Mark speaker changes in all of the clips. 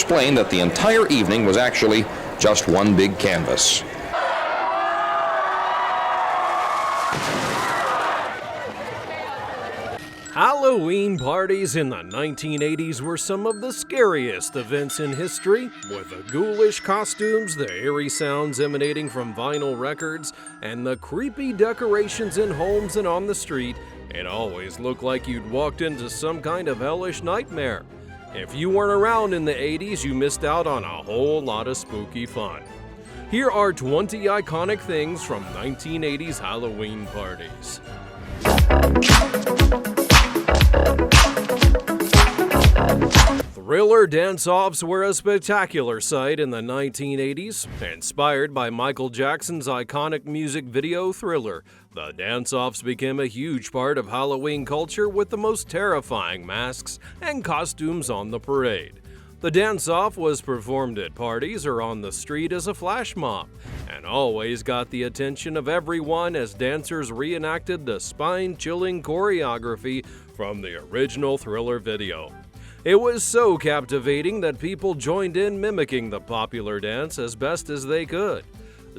Speaker 1: explained that the entire evening was actually just one big canvas.
Speaker 2: Halloween parties in the 1980s were some of the scariest events in history, with the ghoulish costumes, the eerie sounds emanating from vinyl records, and the creepy decorations in homes and on the street. It always looked like you'd walked into some kind of hellish nightmare. If you weren't around in the 80s, you missed out on a whole lot of spooky fun. Here are 20 iconic things from 1980s Halloween parties. Thriller dance-offs were a spectacular sight in the 1980s. Inspired by Michael Jackson's iconic music video Thriller, the dance-offs became a huge part of Halloween culture with the most terrifying masks and costumes on the parade. The dance-off was performed at parties or on the street as a flash mob, and always got the attention of everyone as dancers reenacted the spine-chilling choreography from the original Thriller video. It was so captivating that people joined in mimicking the popular dance as best as they could.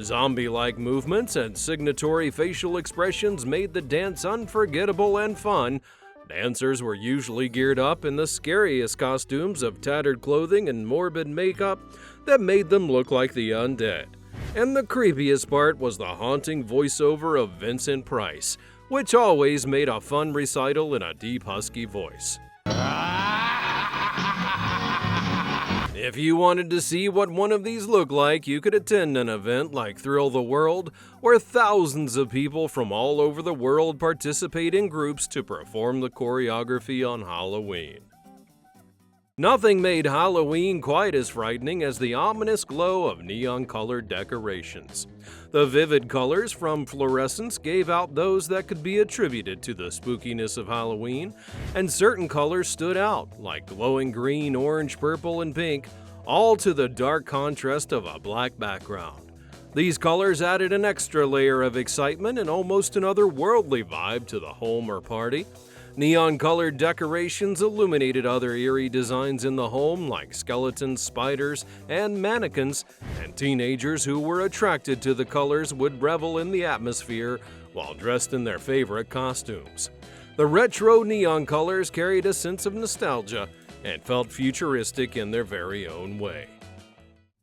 Speaker 2: Zombie-like movements and signatory facial expressions made the dance unforgettable and fun. Dancers were usually geared up in the scariest costumes of tattered clothing and morbid makeup that made them look like the undead. And the creepiest part was the haunting voiceover of Vincent Price, which always made a fun recital in a deep husky voice. If you wanted to see what one of these looked like, you could attend an event like Thrill the World, where thousands of people from all over the world participate in groups to perform the choreography on Halloween. Nothing made Halloween quite as frightening as the ominous glow of neon-colored decorations. The vivid colors from fluorescence gave out those that could be attributed to the spookiness of Halloween, and certain colors stood out, like glowing green, orange, purple, and pink, all to the dark contrast of a black background. These colors added an extra layer of excitement and almost an otherworldly vibe to the home or party. Neon-colored decorations illuminated other eerie designs in the home like skeletons, spiders, and mannequins, and teenagers who were attracted to the colors would revel in the atmosphere while dressed in their favorite costumes. The retro neon colors carried a sense of nostalgia and felt futuristic in their very own way.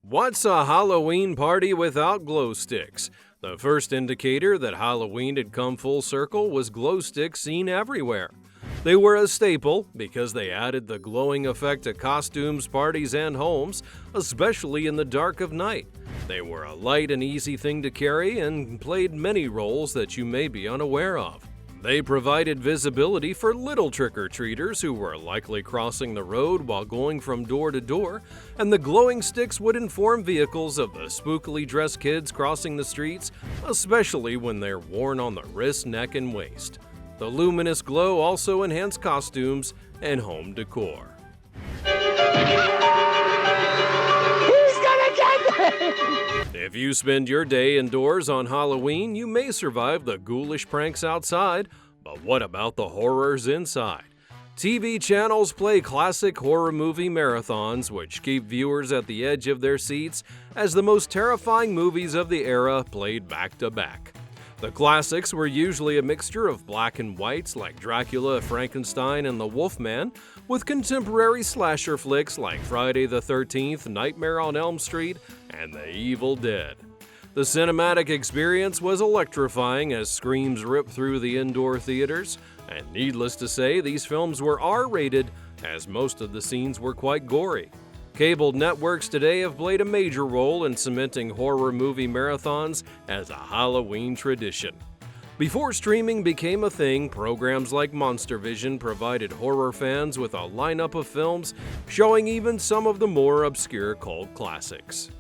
Speaker 2: What's a Halloween party without glow sticks? The first indicator that Halloween had come full circle was glow sticks seen everywhere. They were a staple because they added the glowing effect to costumes, parties, and homes, especially in the dark of night. They were a light and easy thing to carry and played many roles that you may be unaware of. They provided visibility for little trick-or-treaters who were likely crossing the road while going from door to door, and the glowing sticks would inform vehicles of the spookily dressed kids crossing the streets, especially when they're worn on the wrist, neck, and waist. The luminous glow also enhanced costumes and home decor. If you spend your day indoors on Halloween, you may survive the ghoulish pranks outside, but what about the horrors inside? TV channels play classic horror movie marathons, which keep viewers at the edge of their seats as the most terrifying movies of the era played back to back. The classics were usually a mixture of black and whites like Dracula, Frankenstein, and the Wolfman, with contemporary slasher flicks like Friday the 13th, Nightmare on Elm Street, and The Evil Dead. The cinematic experience was electrifying as screams ripped through the indoor theaters, and needless to say, these films were R-rated, as most of the scenes were quite gory. Cable networks today have played a major role in cementing horror movie marathons as a Halloween tradition. Before streaming became a thing, programs like Monster Vision provided horror fans with a lineup of films showing even some of the more obscure cult classics.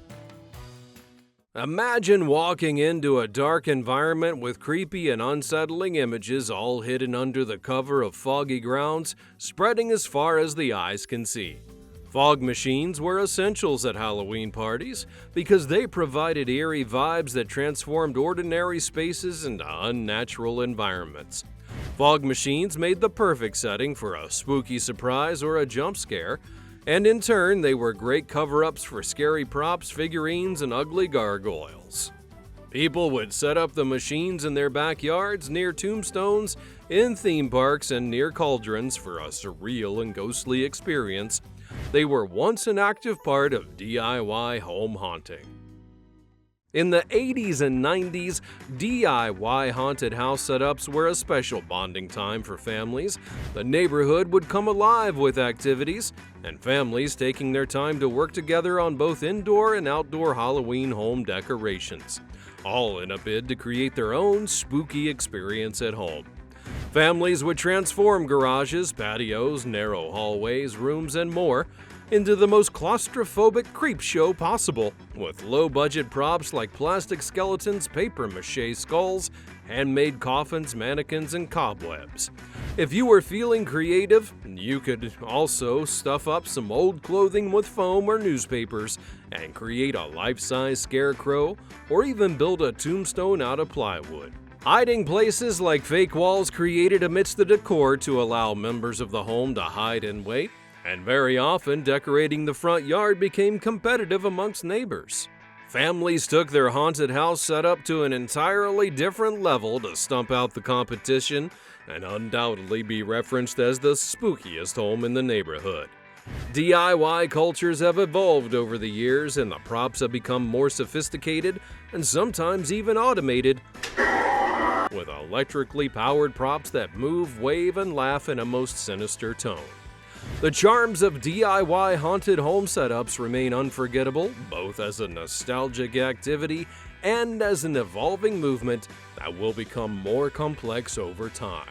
Speaker 2: Imagine walking into a dark environment with creepy and unsettling images all hidden under the cover of foggy grounds, spreading as far as the eyes can see. Fog machines were essentials at Halloween parties because they provided eerie vibes that transformed ordinary spaces into unnatural environments. Fog machines made the perfect setting for a spooky surprise or a jump scare. And in turn, they were great cover-ups for scary props, figurines, and ugly gargoyles. People would set up the machines in their backyards, near tombstones, in theme parks, and near cauldrons for a surreal and ghostly experience. They were once an active part of DIY home haunting. In the 80s and 90s, DIY haunted house setups were a special bonding time for families. The neighborhood would come alive with activities, and families taking their time to work together on both indoor and outdoor Halloween home decorations, all in a bid to create their own spooky experience at home. Families would transform garages, patios, narrow hallways, rooms, and more into the most claustrophobic creep show possible, with low-budget props like plastic skeletons, papier-mâché skulls, handmade coffins, mannequins, and cobwebs. If you were feeling creative, you could also stuff up some old clothing with foam or newspapers and create a life-size scarecrow, or even build a tombstone out of plywood. Hiding places like fake walls created amidst the decor to allow members of the home to hide and wait. And very often, decorating the front yard became competitive amongst neighbors. Families took their haunted house setup to an entirely different level to stump out the competition and undoubtedly be referenced as the spookiest home in the neighborhood. DIY cultures have evolved over the years, and the props have become more sophisticated and sometimes even automated, with electrically powered props that move, wave, and laugh in a most sinister tone. The charms of DIY haunted home setups remain unforgettable, both as a nostalgic activity and as an evolving movement that will become more complex over time.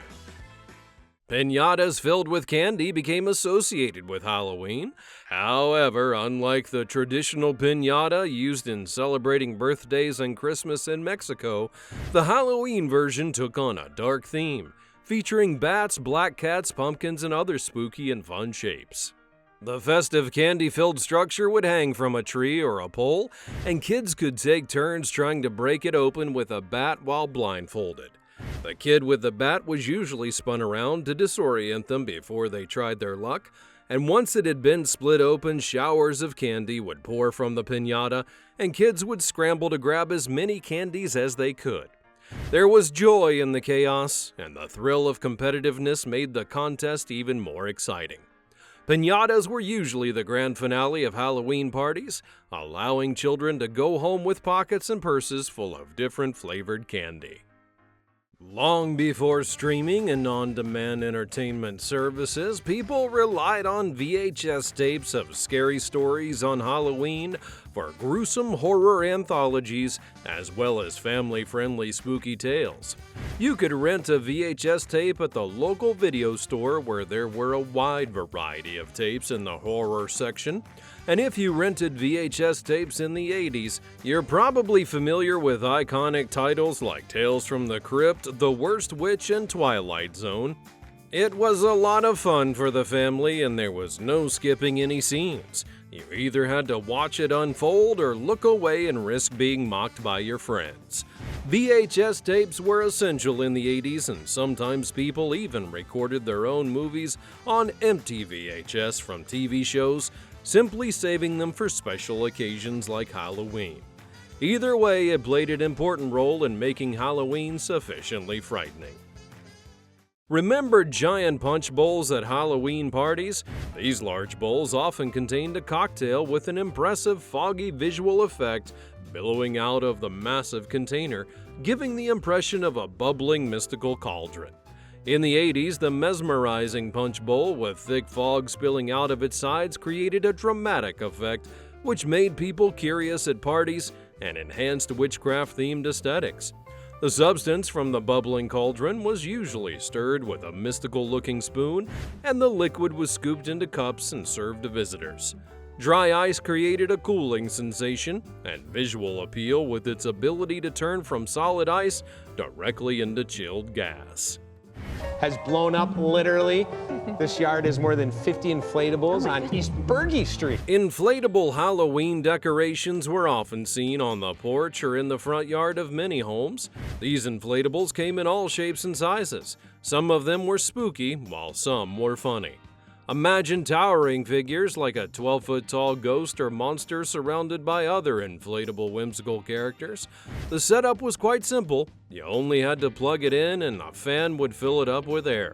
Speaker 2: Pinatas filled with candy became associated with Halloween. However, unlike the traditional piñata used in celebrating birthdays and Christmas in Mexico, the Halloween version took on a dark theme, featuring bats, black cats, pumpkins, and other spooky and fun shapes. The festive candy-filled structure would hang from a tree or a pole, and kids could take turns trying to break it open with a bat while blindfolded. The kid with the bat was usually spun around to disorient them before they tried their luck, and once it had been split open, showers of candy would pour from the piñata, and kids would scramble to grab as many candies as they could. There was joy in the chaos, and the thrill of competitiveness made the contest even more exciting. Piñatas were usually the grand finale of Halloween parties, allowing children to go home with pockets and purses full of different flavored candy. Long before streaming and on-demand entertainment services, people relied on VHS tapes of scary stories on Halloween for gruesome horror anthologies, as well as family-friendly spooky tales. You could rent a VHS tape at the local video store, where there were a wide variety of tapes in the horror section. And if you rented VHS tapes in the 80s, you're probably familiar with iconic titles like Tales from the Crypt, The Worst Witch, and Twilight Zone. It was a lot of fun for the family, and there was no skipping any scenes. You either had to watch it unfold or look away and risk being mocked by your friends. VHS tapes were essential in the 80s, and sometimes people even recorded their own movies on empty VHS from TV shows, simply saving them for special occasions like Halloween. Either way, it played an important role in making Halloween sufficiently frightening. Remember giant punch bowls at Halloween parties? These large bowls often contained a cocktail with an impressive foggy visual effect billowing out of the massive container, giving the impression of a bubbling mystical cauldron. In the 80s, the mesmerizing punch bowl with thick fog spilling out of its sides created a dramatic effect which made people curious at parties and enhanced witchcraft-themed aesthetics. The substance from the bubbling cauldron was usually stirred with a mystical-looking spoon, and the liquid was scooped into cups and served to visitors. Dry ice created a cooling sensation and visual appeal with its ability to turn from solid ice directly into chilled gas.
Speaker 3: Has blown up literally. This yard is more than 50 inflatables on East Bergie Street.
Speaker 2: Inflatable Halloween decorations were often seen on the porch or in the front yard of many homes. These inflatables came in all shapes and sizes. Some of them were spooky, while some were funny. Imagine towering figures like a 12-foot-tall ghost or monster surrounded by other inflatable whimsical characters. The setup was quite simple. You only had to plug it in and a fan would fill it up with air.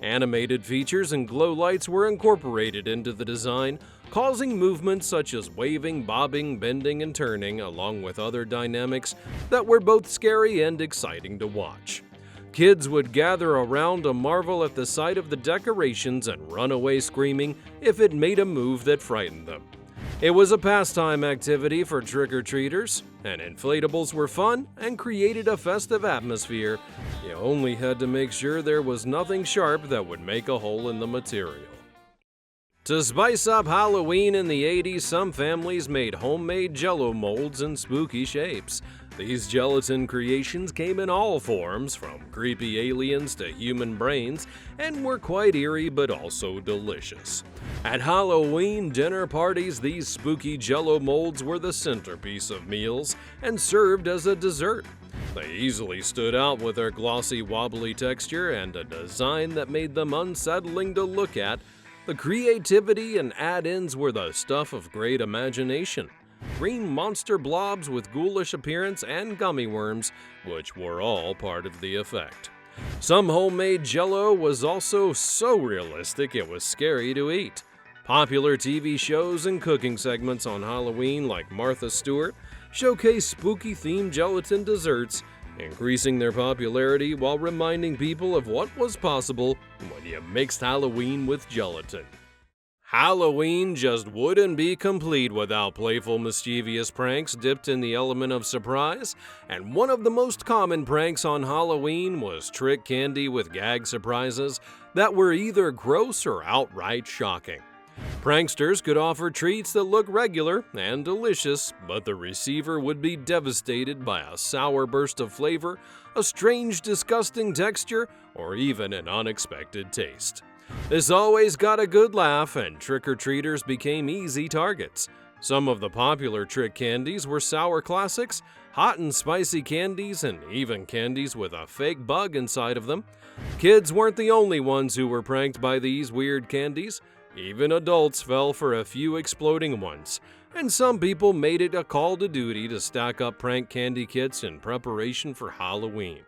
Speaker 2: Animated features and glow lights were incorporated into the design, causing movements such as waving, bobbing, bending, and turning, along with other dynamics that were both scary and exciting to watch. Kids would gather around to marvel at the sight of the decorations and run away screaming if it made a move that frightened them. It was a pastime activity for trick-or-treaters, and inflatables were fun and created a festive atmosphere. You only had to make sure there was nothing sharp that would make a hole in the material. To spice up Halloween in the 80s, some families made homemade JellO molds in spooky shapes. These gelatin creations came in all forms, from creepy aliens to human brains, and were quite eerie but also delicious. At Halloween dinner parties, these spooky JellO molds were the centerpiece of meals and served as a dessert. They easily stood out with their glossy, wobbly texture and a design that made them unsettling to look at. The creativity and add-ins were the stuff of great imagination. Green monster blobs with ghoulish appearance and gummy worms, which were all part of the effect. Some homemade JellO was also so realistic it was scary to eat. Popular TV shows and cooking segments on Halloween like Martha Stewart showcase spooky-themed gelatin desserts, increasing their popularity while reminding people of what was possible when you mixed Halloween with gelatin. Halloween just wouldn't be complete without playful, mischievous pranks dipped in the element of surprise, and one of the most common pranks on Halloween was trick candy with gag surprises that were either gross or outright shocking. Pranksters could offer treats that look regular and delicious, but the receiver would be devastated by a sour burst of flavor, a strange, disgusting texture, or even an unexpected taste. This always got a good laugh, and trick-or-treaters became easy targets. Some of the popular trick candies were sour classics, hot and spicy candies, and even candies with a fake bug inside of them. Kids weren't the only ones who were pranked by these weird candies. Even adults fell for a few exploding ones, and some people made it a call to duty to stack up prank candy kits in preparation for Halloween.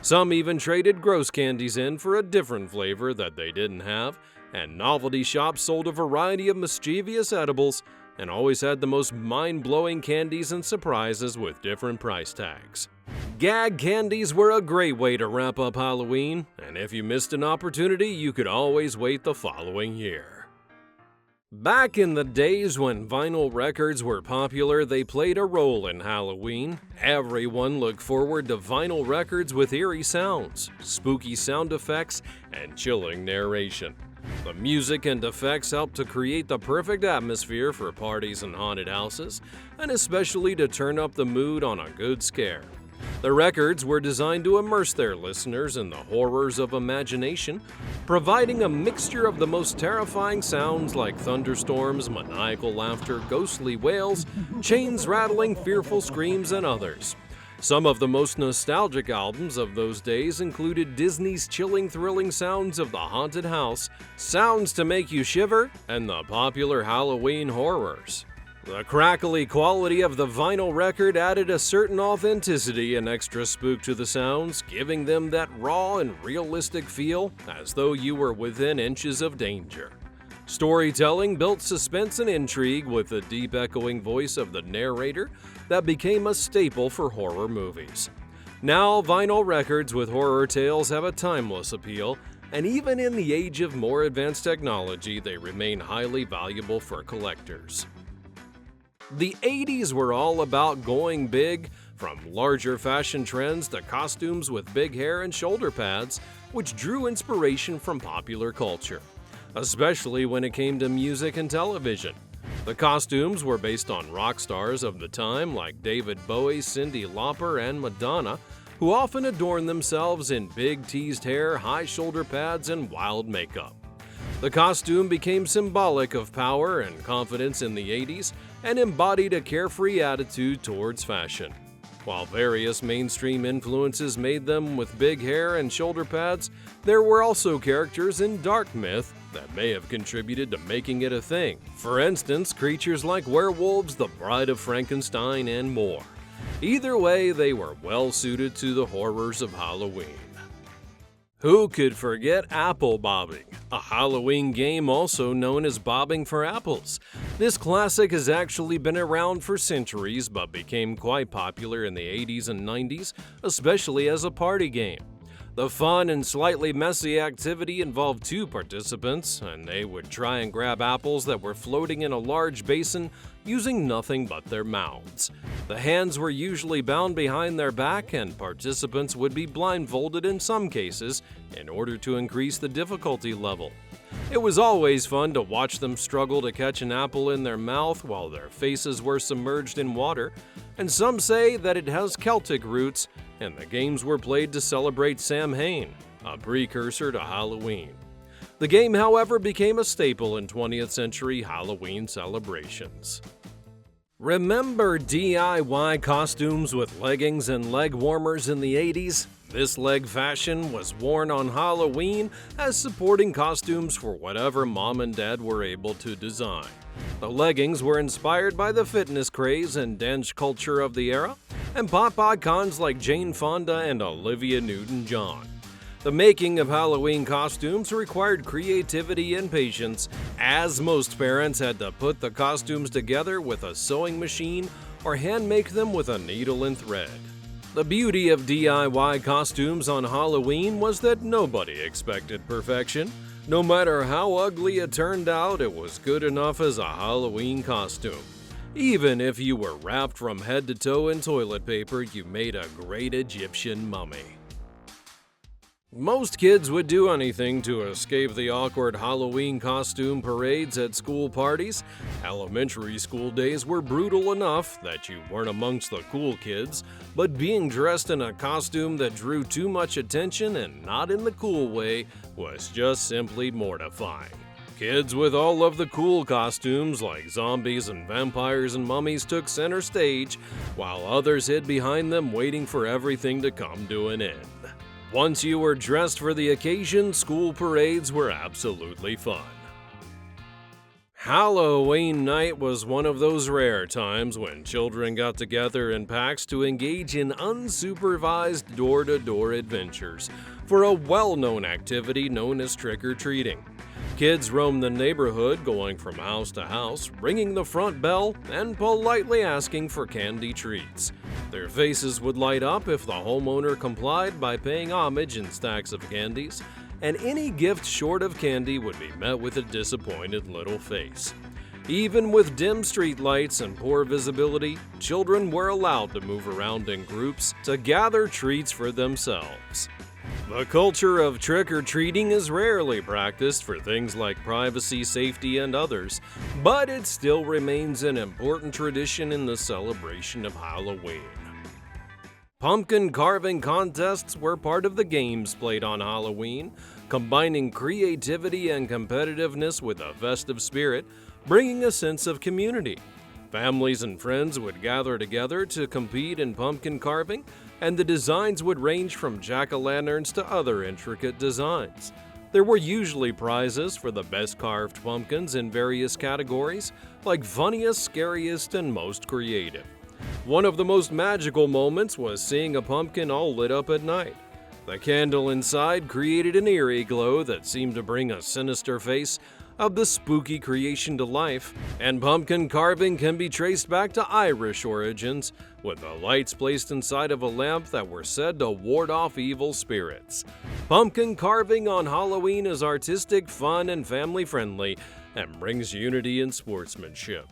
Speaker 2: Some even traded gross candies in for a different flavor that they didn't have, and novelty shops sold a variety of mischievous edibles and always had the most mind-blowing candies and surprises with different price tags. Gag candies were a great way to wrap up Halloween, and if you missed an opportunity, you could always wait the following year. Back in the days when vinyl records were popular, they played a role in Halloween. Everyone looked forward to vinyl records with eerie sounds, spooky sound effects, and chilling narration. The music and effects helped to create the perfect atmosphere for parties and haunted houses, and especially to turn up the mood on a good scare. The records were designed to immerse their listeners in the horrors of imagination, providing a mixture of the most terrifying sounds like thunderstorms, maniacal laughter, ghostly wails, chains rattling, fearful screams, and others. Some of the most nostalgic albums of those days included Disney's chilling, thrilling sounds of the haunted house, Sounds to Make You Shiver, and the popular Halloween horrors. The crackly quality of the vinyl record added a certain authenticity and extra spook to the sounds, giving them that raw and realistic feel, as though you were within inches of danger. Storytelling built suspense and intrigue with the deep echoing voice of the narrator that became a staple for horror movies. Now, vinyl records with horror tales have a timeless appeal, and even in the age of more advanced technology, they remain highly valuable for collectors. The 80s were all about going big, from larger fashion trends to costumes with big hair and shoulder pads, which drew inspiration from popular culture, especially when it came to music and television. The costumes were based on rock stars of the time like David Bowie, Cyndi Lauper, and Madonna, who often adorned themselves in big teased hair, high shoulder pads, and wild makeup. The costume became symbolic of power and confidence in the 80s and embodied a carefree attitude towards fashion. While various mainstream influences made them with big hair and shoulder pads, there were also characters in dark myth that may have contributed to making it a thing. For instance, creatures like werewolves, the Bride of Frankenstein, and more. Either way, they were well suited to the horrors of Halloween. Who could forget apple bobbing, a Halloween game also known as bobbing for apples? This classic has actually been around for centuries but became quite popular in the 80s and 90s, especially as a party game. The fun and slightly messy activity involved two participants, and they would try and grab apples that were floating in a large basin using nothing but their mouths. The hands were usually bound behind their back, and participants would be blindfolded in some cases in order to increase the difficulty level. It was always fun to watch them struggle to catch an apple in their mouth while their faces were submerged in water, and some say that it has Celtic roots, and the games were played to celebrate Samhain, a precursor to Halloween. The game, however, became a staple in 20th century Halloween celebrations. Remember DIY costumes with leggings and leg warmers in the 80s? This leg fashion was worn on Halloween as supporting costumes for whatever mom and dad were able to design. The leggings were inspired by the fitness craze and dance culture of the era, and pop icons like Jane Fonda and Olivia Newton-John. The making of Halloween costumes required creativity and patience, as most parents had to put the costumes together with a sewing machine or hand make them with a needle and thread. The beauty of DIY costumes on Halloween was that nobody expected perfection. No matter how ugly it turned out, it was good enough as a Halloween costume. Even if you were wrapped from head to toe in toilet paper, you made a great Egyptian mummy. Most kids would do anything to escape the awkward Halloween costume parades at school parties. Elementary school days were brutal enough that you weren't amongst the cool kids, but being dressed in a costume that drew too much attention and not in the cool way was just simply mortifying. Kids with all of the cool costumes like zombies and vampires and mummies took center stage, while others hid behind them waiting for everything to come to an end. Once you were dressed for the occasion, school parades were absolutely fun. Halloween night was one of those rare times when children got together in packs to engage in unsupervised door-to-door adventures for a well-known activity known as trick-or-treating. Kids roamed the neighborhood, going from house to house, ringing the front bell, and politely asking for candy treats. Their faces would light up if the homeowner complied by paying homage in stacks of candies, and any gift short of candy would be met with a disappointed little face. Even with dim streetlights and poor visibility, children were allowed to move around in groups to gather treats for themselves. The culture of trick-or-treating is rarely practiced for things like privacy, safety, and others, but it still remains an important tradition in the celebration of Halloween. Pumpkin carving contests were part of the games played on Halloween, combining creativity and competitiveness with a festive spirit, bringing a sense of community. Families and friends would gather together to compete in pumpkin carving, and the designs would range from jack-o'-lanterns to other intricate designs. There were usually prizes for the best carved pumpkins in various categories, like funniest, scariest, and most creative. One of the most magical moments was seeing a pumpkin all lit up at night. The candle inside created an eerie glow that seemed to bring a sinister face of the spooky creation to life, and pumpkin carving can be traced back to Irish origins, with the lights placed inside of a lamp that were said to ward off evil spirits. Pumpkin carving on Halloween is artistic, fun, and family-friendly, and brings unity and sportsmanship.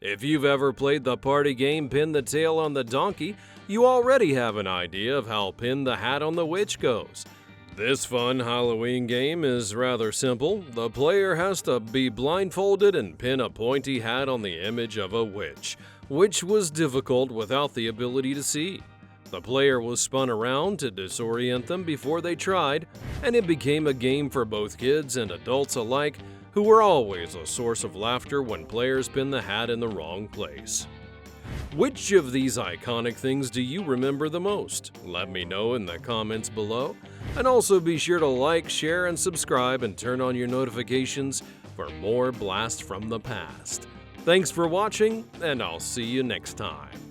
Speaker 2: If you've ever played the party game Pin the Tail on the Donkey, you already have an idea of how Pin the Hat on the Witch goes. This fun Halloween game is rather simple. The player has to be blindfolded and pin a pointy hat on the image of a witch, which was difficult without the ability to see. The player was spun around to disorient them before they tried, and it became a game for both kids and adults alike, who were always a source of laughter when players pinned the hat in the wrong place. Which of these iconic things do you remember the most? Let me know in the comments below. And also be sure to like, share, and subscribe and turn on your notifications for more blasts from the past. Thanks for watching, and I'll see you next time.